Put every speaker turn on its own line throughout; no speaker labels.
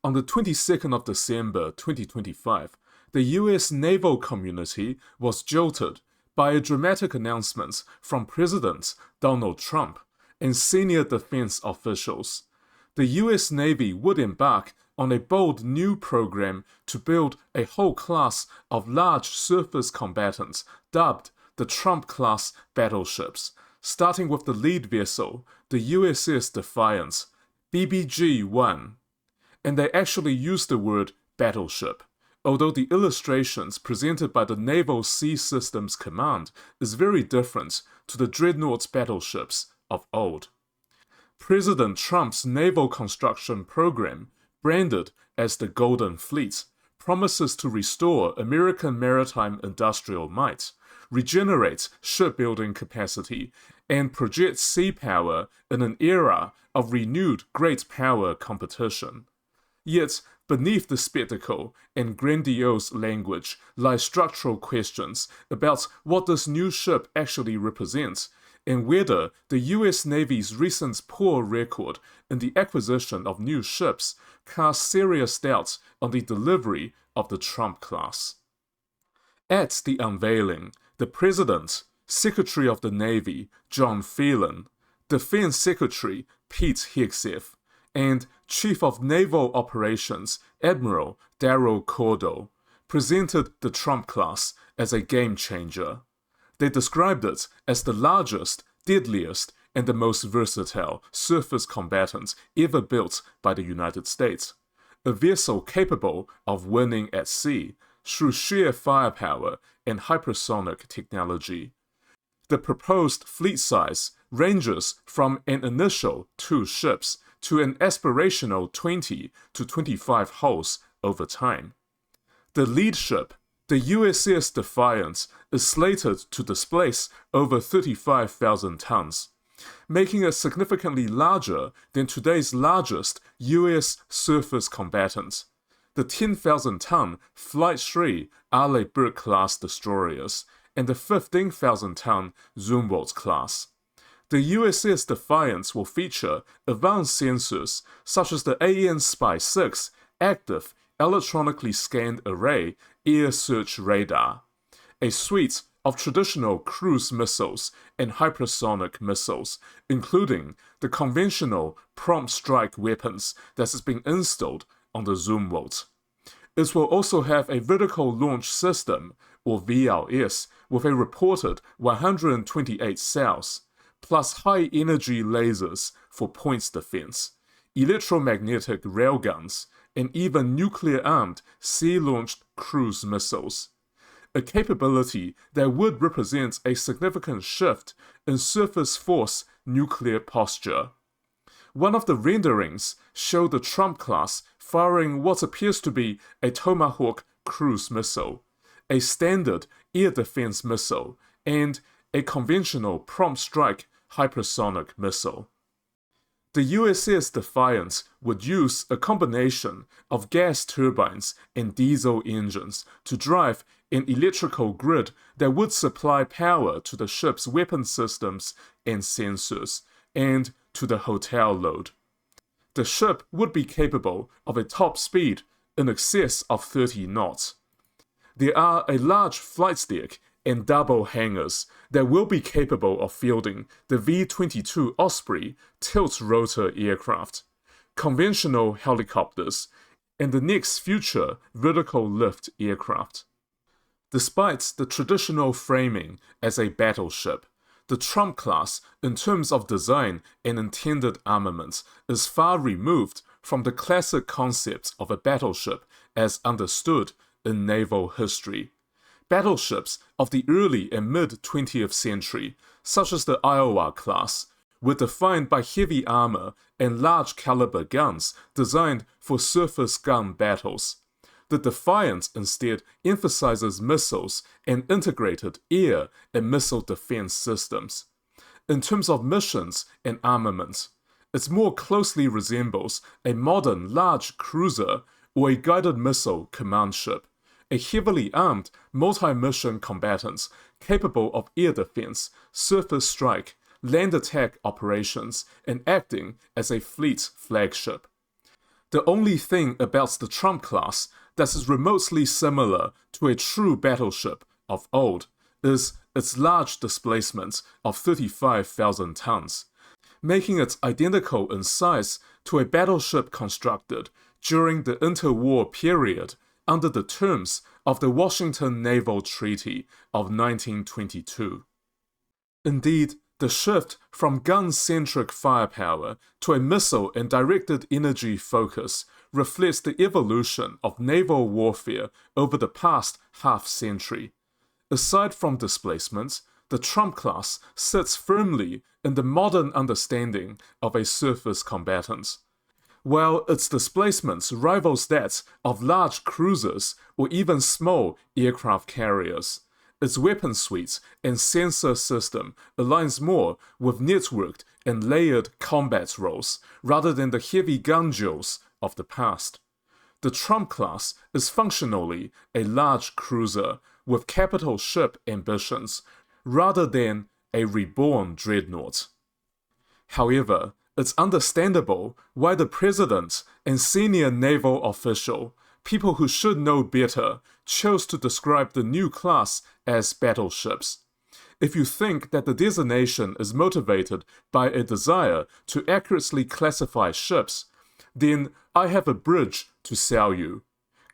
On the 22nd of December 2025, the US naval community was jolted by a dramatic announcement from President Donald Trump and senior defense officials. The US Navy would embark on a bold new program to build a whole class of large surface combatants dubbed the Trump-class battleships, starting with the lead vessel, the USS Defiance, BBG-1. And they actually used the word battleship, although the illustrations presented by the Naval Sea Systems Command is very different to the dreadnought battleships of old. President Trump's naval construction program, branded as the Golden Fleet, promises to restore American maritime industrial might, regenerate shipbuilding capacity, and project sea power in an era of renewed great power competition. Yet, beneath the spectacle and grandiose language lie structural questions about what this new ship actually represents, and whether the US Navy's recent poor record in the acquisition of new ships casts serious doubts on the delivery of the Trump class. At the unveiling, the President, Secretary of the Navy John Phelan, Defense Secretary Pete Hegseth, and Chief of Naval Operations Admiral Darrell Cordell presented the Trump class as a game changer. They described it as the largest, deadliest, and the most versatile surface combatant ever built by the United States, a vessel capable of winning at sea through sheer firepower and hypersonic technology. The proposed fleet size ranges from an initial 2 ships to an aspirational 20 to 25 hulls over time. The lead ship, the USS Defiance, is slated to displace over 35,000 tons, making it significantly larger than today's largest US surface combatant, the 10,000-ton Flight 3 Arleigh Burke-class destroyers, and the 15,000-ton Zumwalt class. The USS Defiance will feature advanced sensors such as the AN Spy-6 Active Electronically Scanned Array Air Search Radar, a suite of traditional cruise missiles and hypersonic missiles, including the conventional prompt strike weapons that has been installed on the Zumwalt. It will also have a vertical launch system, or VLS, with a reported 128 cells, plus high-energy lasers for points defense, electromagnetic railguns, and even nuclear-armed sea-launched cruise missiles, a capability that would represent a significant shift in surface force nuclear posture. One of the renderings showed the Trump class firing what appears to be a Tomahawk cruise missile, a standard air defense missile, and a conventional prompt strike hypersonic missile. The USS Defiance would use a combination of gas turbines and diesel engines to drive an electrical grid that would supply power to the ship's weapon systems and sensors, and to the hotel load. The ship would be capable of a top speed in excess of 30 knots. There are a large flight deck and double hangars that will be capable of fielding the V-22 Osprey tilt-rotor aircraft, conventional helicopters, and the next future vertical lift aircraft. Despite the traditional framing as a battleship, the Trump class, in terms of design and intended armament, is far removed from the classic concept of a battleship as understood in naval history. Battleships of the early and mid-20th century, such as the Iowa class, were defined by heavy armor and large-caliber guns designed for surface gun battles. The Defiant instead emphasizes missiles and integrated air and missile defense systems. In terms of missions and armaments, it more closely resembles a modern large cruiser or a guided missile command ship, a heavily armed multi-mission combatant capable of air defense, surface strike, land attack operations, and acting as a fleet flagship. The only thing about the Trump class that is remotely similar to a true battleship of old is its large displacement of 35,000 tons, making it identical in size to a battleship constructed during the interwar period under the terms of the Washington Naval Treaty of 1922. Indeed, the shift from gun-centric firepower to a missile and directed energy focus reflects the evolution of naval warfare over the past half-century. Aside from displacements, the Trump class sits firmly in the modern understanding of a surface combatant. While its displacements rivals that of large cruisers or even small aircraft carriers, its weapon suites and sensor system aligns more with networked and layered combat roles rather than the heavy gun drills of the past. The Trump class is functionally a large cruiser with capital ship ambitions rather than a reborn dreadnought. However, it's understandable why the president and senior naval official, people who should know better, chose to describe the new class as battleships. If you think that the designation is motivated by a desire to accurately classify ships, then I have a bridge to sell you.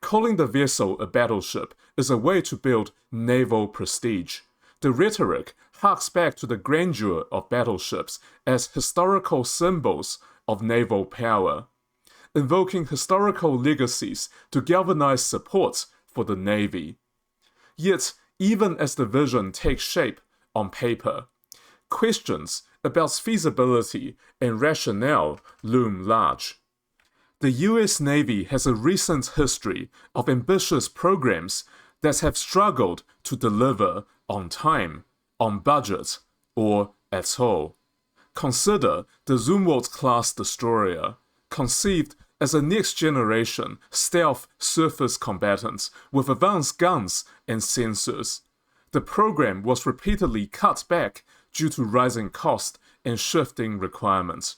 Calling the vessel a battleship is a way to build naval prestige. The rhetoric harks back to the grandeur of battleships as historical symbols of naval power, invoking historical legacies to galvanize support for the Navy. Yet, even as the vision takes shape on paper, questions about feasibility and rationale loom large. The US Navy has a recent history of ambitious programs that have struggled to deliver on time, on budget, or at all. Consider the Zumwalt-class destroyer, conceived as a next-generation stealth surface combatant with advanced guns and sensors. The program was repeatedly cut back due to rising cost and shifting requirements.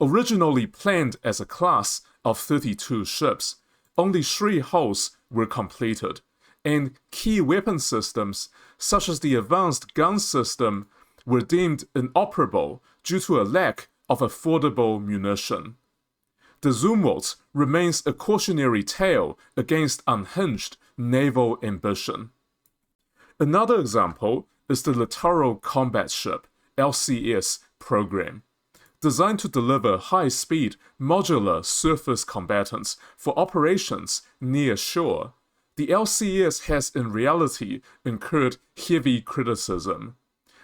Originally planned as a class of 32 ships, only 3 hulls were completed, and key weapon systems, such as the advanced gun system, were deemed inoperable due to a lack of affordable munition. The Zumwalt remains a cautionary tale against unhinged naval ambition. Another example is the Littoral Combat Ship (LCS) program. Designed to deliver high-speed, modular surface combatants for operations near shore, the LCS has in reality incurred heavy criticism.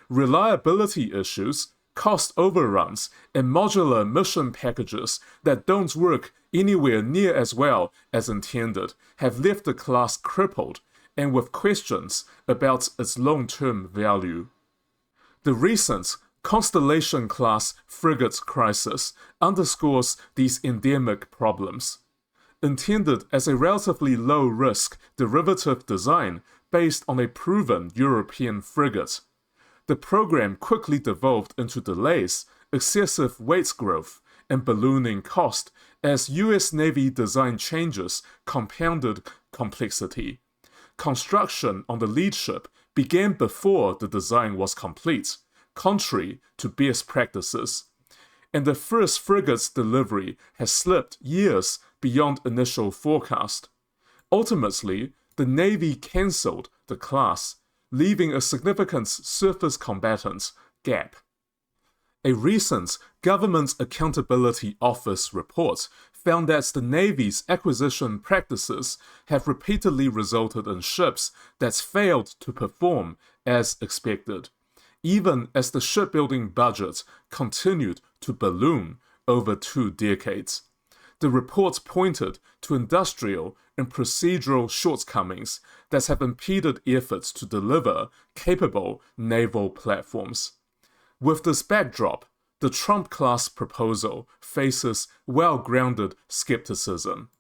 Reliability issues, cost overruns, and modular mission packages that don't work anywhere near as well as intended have left the class crippled and with questions about its long-term value. The recent Constellation-class frigate crisis underscores these endemic problems. Intended as a relatively low-risk derivative design based on a proven European frigate, the program quickly devolved into delays, excessive weight growth, and ballooning cost as US Navy design changes compounded complexity. Construction on the lead ship began before the design was complete, contrary to best practices, and the first frigate's delivery has slipped years beyond initial forecast. Ultimately, the Navy cancelled the class, leaving a significant surface combatant gap. A recent Government Accountability Office report found that the Navy's acquisition practices have repeatedly resulted in ships that failed to perform as expected, even as the shipbuilding budget continued to balloon over 2 decades. The report pointed to industrial and procedural shortcomings that have impeded efforts to deliver capable naval platforms. With this backdrop, the Trump-class proposal faces well-grounded skepticism.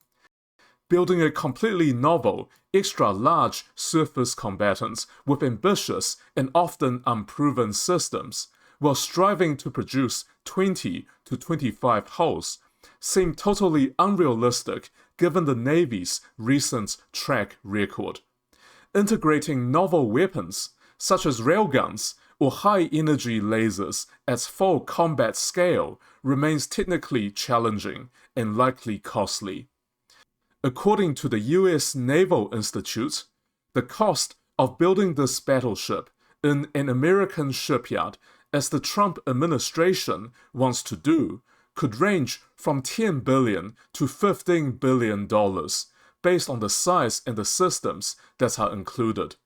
Building a completely novel, extra-large surface combatant with ambitious and often unproven systems, while striving to produce 20 to 25 hulls, seem totally unrealistic given the Navy's recent track record. Integrating novel weapons, such as railguns or high-energy lasers at full combat scale, remains technically challenging and likely costly. According to the US Naval Institute, the cost of building this battleship in an American shipyard, as the Trump administration wants to do, could range from $10 billion to $15 billion, based on the size and the systems that are included.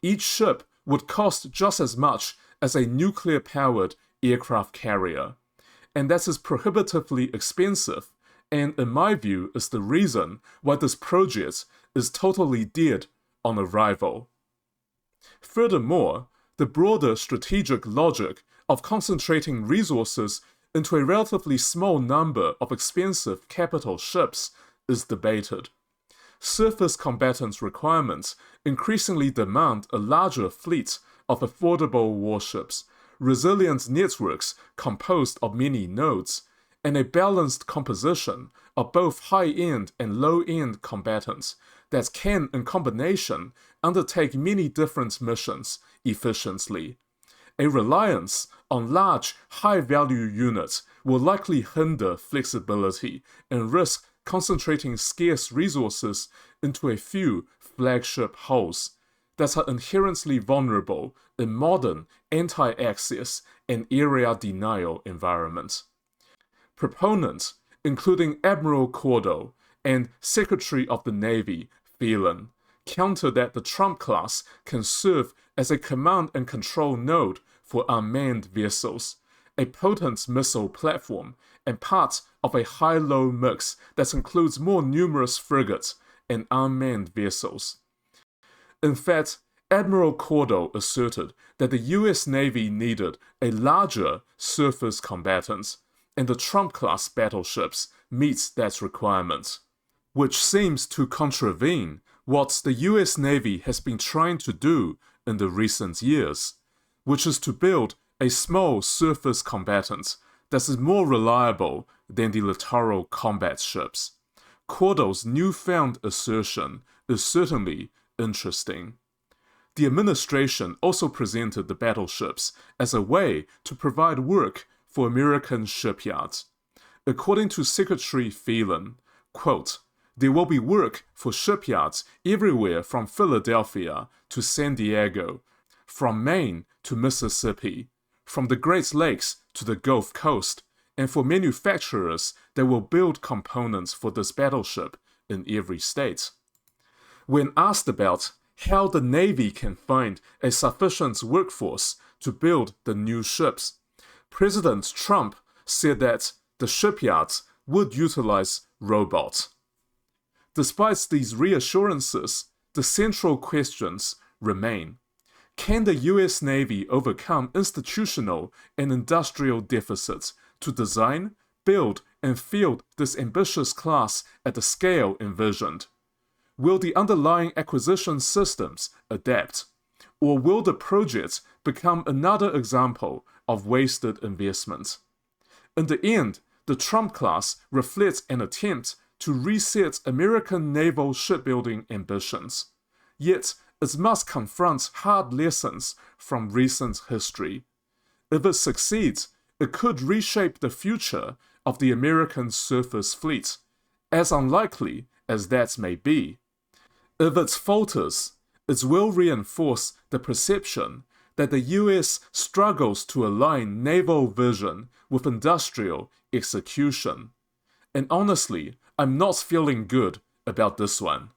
Each ship would cost just as much as a nuclear-powered aircraft carrier, and that is prohibitively expensive, and in my view is the reason why this project is totally dead on arrival. Furthermore, the broader strategic logic of concentrating resources into a relatively small number of expensive capital ships is debated. Surface combatants' requirements increasingly demand a larger fleet of affordable warships, resilient networks composed of many nodes, and a balanced composition of both high-end and low-end combatants that can, in combination, undertake many different missions efficiently. A reliance on large, high-value units will likely hinder flexibility and risk concentrating scarce resources into a few flagship hulls that are inherently vulnerable in modern anti-access and area denial environments. Proponents, including Admiral Cordell and Secretary of the Navy Phelan, counter that the Trump class can serve as a command and control node for unmanned vessels, a potent missile platform, and part of a high-low mix that includes more numerous frigates and unmanned vessels. In fact, Admiral Cordell asserted that the US Navy needed a larger surface combatants, and the Trump-class battleships meet that requirement, which seems to contravene what the US Navy has been trying to do in the recent years, which is to build a small surface combatant that is more reliable than the Littoral Combat Ships. Cordell's newfound assertion is certainly interesting. The administration also presented the battleships as a way to provide work for American shipyards. According to Secretary Phelan, quote, "There will be work for shipyards everywhere from Philadelphia to San Diego, from Maine to Mississippi, from the Great Lakes to the Gulf Coast, and for manufacturers that will build components for this battleship in every state." When asked about how the Navy can find a sufficient workforce to build the new ships, President Trump said that the shipyards would utilize robots. Despite these reassurances, the central questions remain. Can the US Navy overcome institutional and industrial deficits to design, build, and field this ambitious class at the scale envisioned? Will the underlying acquisition systems adapt? Or will the project become another example of wasted investment? In the end, the Trump class reflects an attempt to reset American naval shipbuilding ambitions. Yet, it must confront hard lessons from recent history. If it succeeds, it could reshape the future of the American surface fleet, as unlikely as that may be. If it falters, it will reinforce the perception that the US struggles to align naval vision with industrial execution. And honestly, I'm not feeling good about this one.